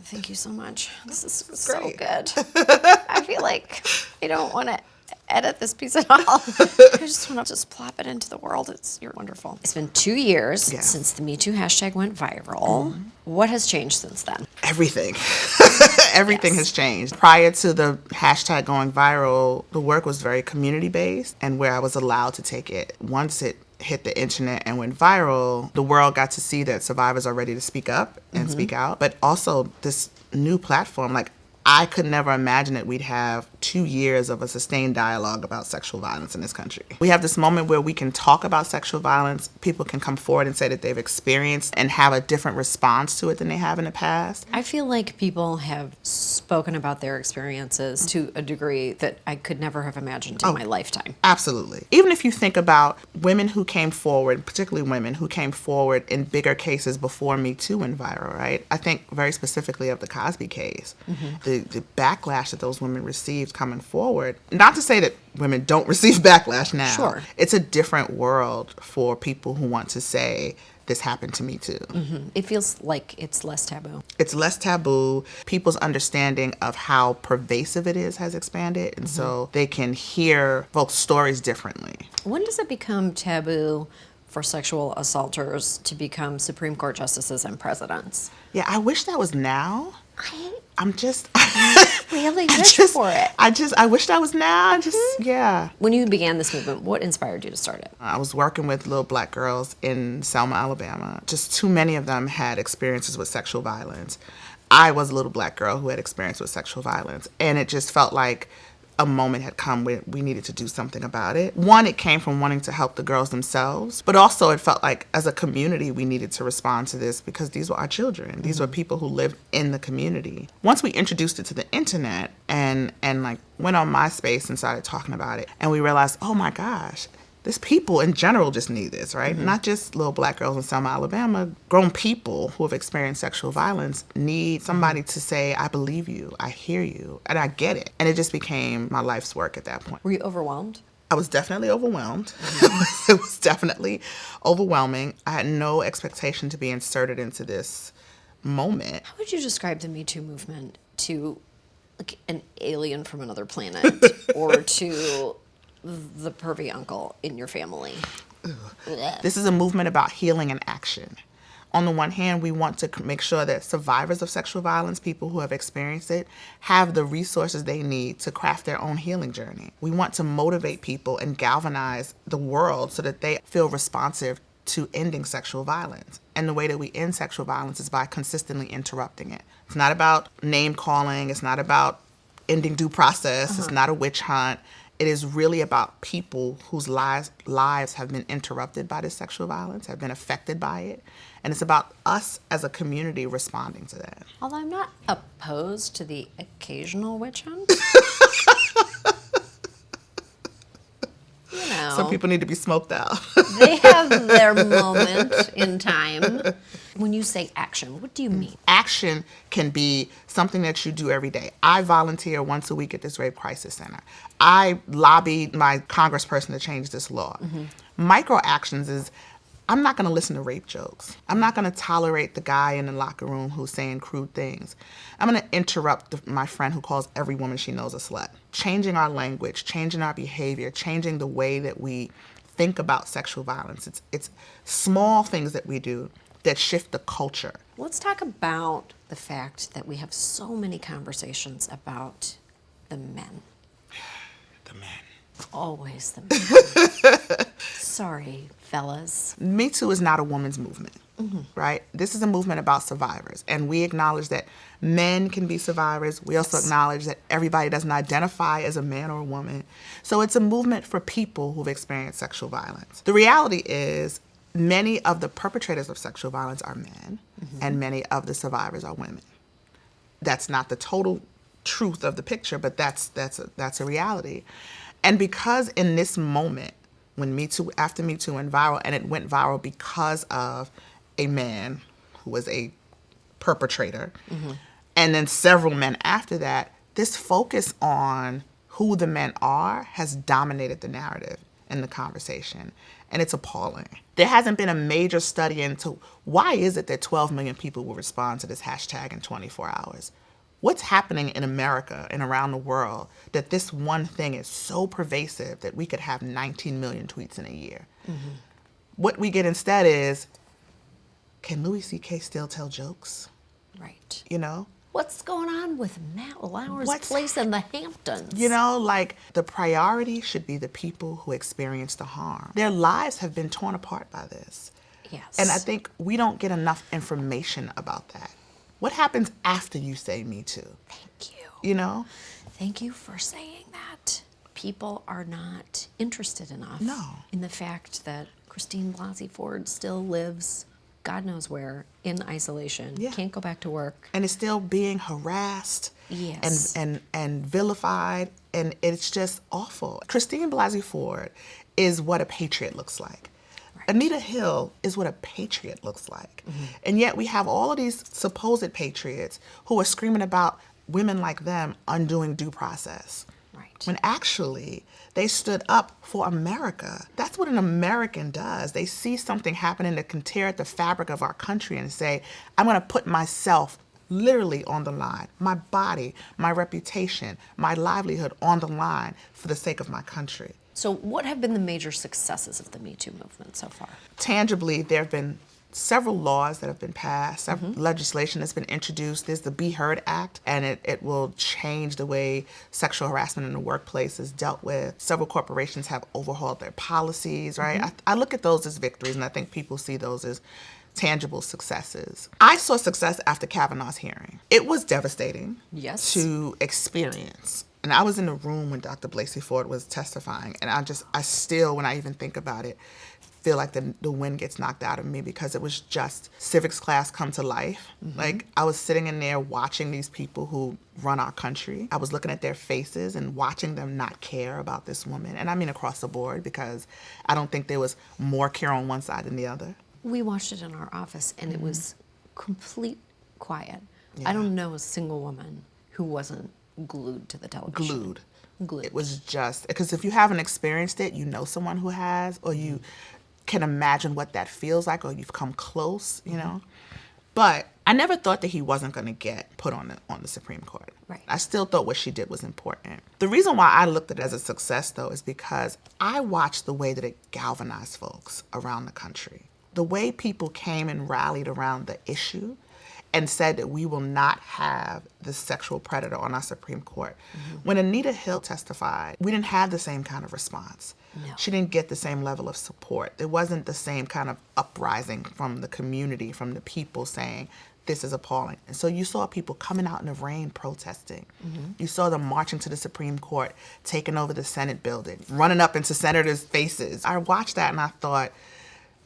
Thank you so much. This is so great. good. I feel like I don't want to edit this piece at all. I just want to just plop it into the world. You're wonderful. It's been 2 years Yeah. since the Me Too hashtag went viral. What has changed since then? Everything. Everything Yes. has changed. Prior to the hashtag going viral, the work was very community-based and where I was allowed to take it. Once it hit the internet and went viral, the world got to see that survivors are ready to speak up and speak out. But also this new platform, like I could never imagine that we'd have 2 years of a sustained dialogue about sexual violence in this country. We have this moment where we can talk about sexual violence. People can come forward and say that they've experienced and have a different response to it than they have in the past. I feel like people have spoken about their experiences to a degree that I could never have imagined in my lifetime. Absolutely. Even if you think about women who came forward, particularly women who came forward in bigger cases before Me Too went viral, right? I think very specifically of the Cosby case. The backlash that those women received coming forward. Not to say that women don't receive backlash now. Sure. It's a different world for people who want to say, this happened to me too. It feels like it's less taboo. It's less taboo. People's understanding of how pervasive it is has expanded, and so they can hear folks' stories differently. When does it become taboo for sexual assaulters to become Supreme Court justices and presidents? Yeah, I wish that was now. I'm just Really wish for it. I wish that was now. Yeah. When you began this movement, what inspired you to start it? I was working with little black girls in Selma, Alabama. Just too many of them had experiences with sexual violence. I was a little black girl who had experience with sexual violence, and it just felt like a moment had come where we needed to do something about it. One, it came from wanting to help the girls themselves, but also it felt like as a community we needed to respond to this because these were our children. These were people who lived in the community. Once we introduced it to the internet and like went on MySpace and started talking about it, and we realized, oh my gosh, this people in general just need this, right? Not just little black girls in Selma, Alabama. Grown people who have experienced sexual violence need somebody to say, I believe you, I hear you, and I get it. And it just became my life's work at that point. Were you overwhelmed? I was definitely overwhelmed. It was definitely overwhelming. I had no expectation to be inserted into this moment. How would you describe the Me Too movement to like an alien from another planet or to the pervy uncle in your family? This is a movement about healing and action. On the one hand, we want to make sure that survivors of sexual violence, people who have experienced it, have the resources they need to craft their own healing journey. We want to motivate people and galvanize the world so that they feel responsive to ending sexual violence. And the way that we end sexual violence is by consistently interrupting it. It's not about name calling. It's not about ending due process. It's not a witch hunt. It is really about people whose lives have been interrupted by this sexual violence, have been affected by it. And it's about us as a community responding to that. Although I'm not opposed to the occasional witch hunt. You know, Some people need to be smoked out. they have their moment in time. When you say action, what do you mean? Action can be something that you do every day. I volunteer once a week at this rape crisis center. I lobbied my congressperson to change this law. Micro actions is, I'm not going to listen to rape jokes. I'm not going to tolerate the guy in the locker room who's saying crude things. I'm going to interrupt my friend who calls every woman she knows a slut. Changing our language, changing our behavior, changing the way that we think about sexual violence. It's small things that we do that shift the culture. Let's talk about the fact that we have so many conversations about the men. The men. Always the men. Sorry, fellas. Me Too is not a woman's movement, right? This is a movement about survivors. And we acknowledge that men can be survivors. We also acknowledge that everybody doesn't identify as a man or a woman. So it's a movement for people who've experienced sexual violence. The reality is many of the perpetrators of sexual violence are men, and many of the survivors are women. That's not the total truth of the picture, but that's a reality. And because in this moment, when after Me Too went viral, and it went viral because of a man who was a perpetrator, and then several men after that, this focus on who the men are has dominated the narrative and the conversation. and it's appalling. There hasn't been a major study into why is it that 12 million people will respond to this hashtag in 24 hours. What's happening in America and around the world that this one thing is so pervasive that we could have 19 million tweets in a year? Mm-hmm. What we get instead is, can Louis C.K. still tell jokes? Right. You know? What's going on with Matt Lauer's place in the Hamptons? You know, like, the priority should be the people who experience the harm. Their lives have been torn apart by this. Yes. And I think we don't get enough information about that. What happens after you say Me Too? Thank you. You know? Thank you for saying that. People are not interested enough in the fact that Christine Blasey Ford still lives God knows where in isolation. Yeah. Can't go back to work. And is still being harassed and vilified, and it's just awful. Christine Blasey Ford is what a patriot looks like. Right. Anita Hill is what a patriot looks like. Mm-hmm. And yet we have all of these supposed patriots who are screaming about women like them undoing due process. Right. When actually they stood up for America. That's what an American does. They see something happening that can tear at the fabric of our country and say, I'm going to put myself literally on the line, my body, my reputation, my livelihood on the line for the sake of my country. So what have been the major successes of the Me Too movement so far? Tangibly, there have been several laws that have been passed, legislation that's been introduced. There's the Be Heard Act, and it will change the way sexual harassment in the workplace is dealt with. Several corporations have overhauled their policies, right? I look at those as victories, and I think people see those as tangible successes. I saw success after Kavanaugh's hearing. It was devastating to experience. And I was in the room when Dr. Blasey Ford was testifying, and I still, when I even think about it, feel like the wind gets knocked out of me, because it was just civics class come to life. Like, I was sitting in there watching these people who run our country. I was looking at their faces and watching them not care about this woman. And I mean across the board, because I don't think there was more care on one side than the other. We watched it in our office, and it was complete quiet. Yeah. I don't know a single woman who wasn't glued to the television. Glued. It was just, because if you haven't experienced it, you know someone who has, or you can imagine what that feels like, or you've come close, you know. But I never thought that he wasn't going to get put on the Supreme Court. Right. I still thought what she did was important. The reason why I looked at it as a success, though, is because I watched the way that it galvanized folks around the country. The way people came and rallied around the issue and said that we will not have this sexual predator on our Supreme Court. When Anita Hill testified, we didn't have the same kind of response. No. She didn't get the same level of support. There wasn't the same kind of uprising from the community, from the people saying, this is appalling. And so you saw people coming out in the rain protesting. You saw them marching to the Supreme Court, taking over the Senate building, running up into senators' faces. I watched that and I thought,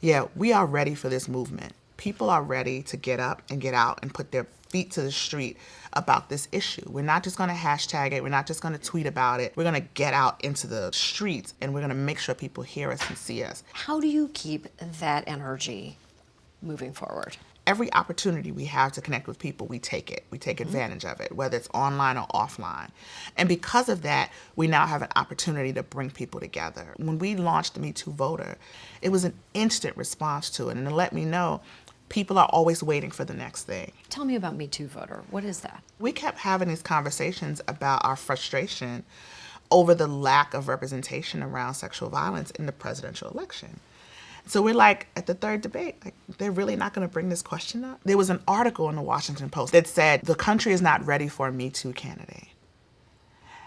yeah, we are ready for this movement. People are ready to get up and get out and put their feet to the street about this issue. We're not just going to hashtag it. We're not just going to tweet about it. We're going to get out into the streets, and we're going to make sure people hear us and see us. How do you keep that energy moving forward? Every opportunity we have to connect with people, we take it. We take advantage of it, whether it's online or offline. And because of that, we now have an opportunity to bring people together. When we launched the Me Too Voter, it was an instant response to it, and to let me know people are always waiting for the next thing. Tell me about Me Too Voter. What is that? We kept having these conversations about our frustration over the lack of representation around sexual violence in the presidential election. So we're like, at the third debate, like, they're really not going to bring this question up? There was an article in the Washington Post that said, the country is not ready for a Me Too candidate.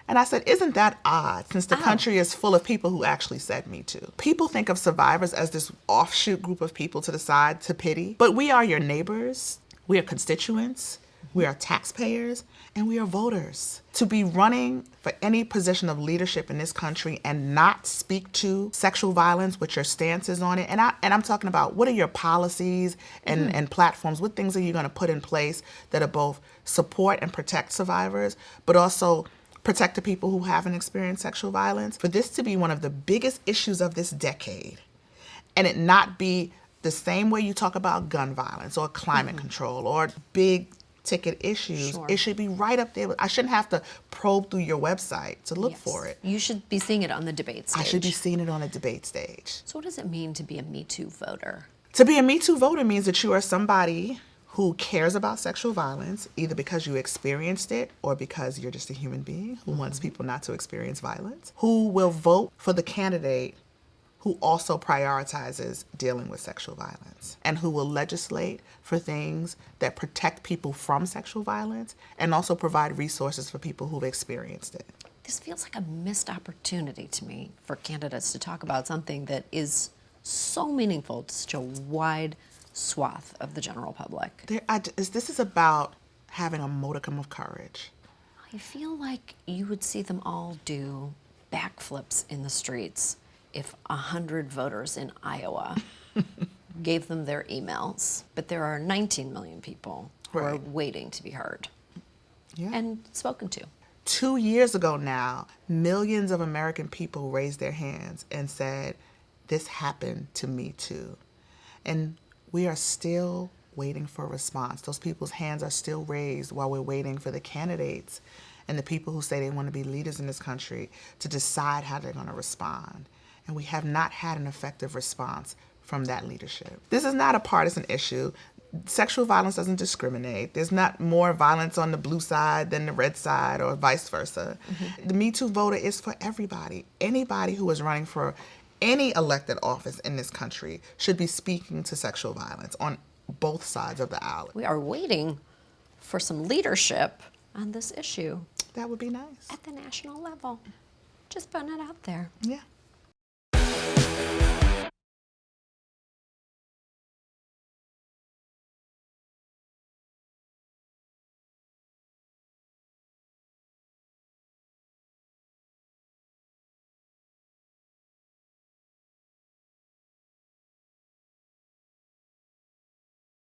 And I said, isn't that odd, since the country is full of people who actually said Me Too? People think of survivors as this offshoot group of people to the side to pity. But we are your neighbors, we are constituents, we are taxpayers, and we are voters. To be running for any position of leadership in this country and not speak to sexual violence, what your stance is on it, and I'm talking about, what are your policies and platforms, what things are you going to put in place that are both support and protect survivors, but also protect the people who haven't experienced sexual violence. For this to be one of the biggest issues of this decade, and it not be the same way you talk about gun violence or climate control or big ticket issues, Sure. it should be right up there. I shouldn't have to probe through your website to look for it. You should be seeing it on the debate stage. I should be seeing it on a debate stage. So what does it mean to be a Me Too voter? To be a Me Too voter means that you are somebody who cares about sexual violence, either because you experienced it or because you're just a human being who wants people not to experience violence, who will vote for the candidate who also prioritizes dealing with sexual violence, and who will legislate for things that protect people from sexual violence and also provide resources for people who've experienced it. This feels like a missed opportunity to me for candidates to talk about something that is so meaningful to such a wide swath of the general public. This is about having a modicum of courage. I feel like you would see them all do backflips in the streets if 100 voters in Iowa gave them their emails. But there are 19 million people who are waiting to be heard and spoken to. 2 years ago now, millions of American people raised their hands and said, this happened to me too. And we are still waiting for a response. Those people's hands are still raised while we're waiting for the candidates and the people who say they want to be leaders in this country to decide how they're going to respond. And we have not had an effective response from that leadership. This is not a partisan issue. Sexual violence doesn't discriminate. There's not more violence on the blue side than the red side or vice versa. Mm-hmm. The Me Too voter is for everybody. Anybody who is running for any elected office in this country should be speaking to sexual violence on both sides of the aisle. We are waiting for some leadership on this issue. That would be nice. At the national level. Just putting it out there. Yeah.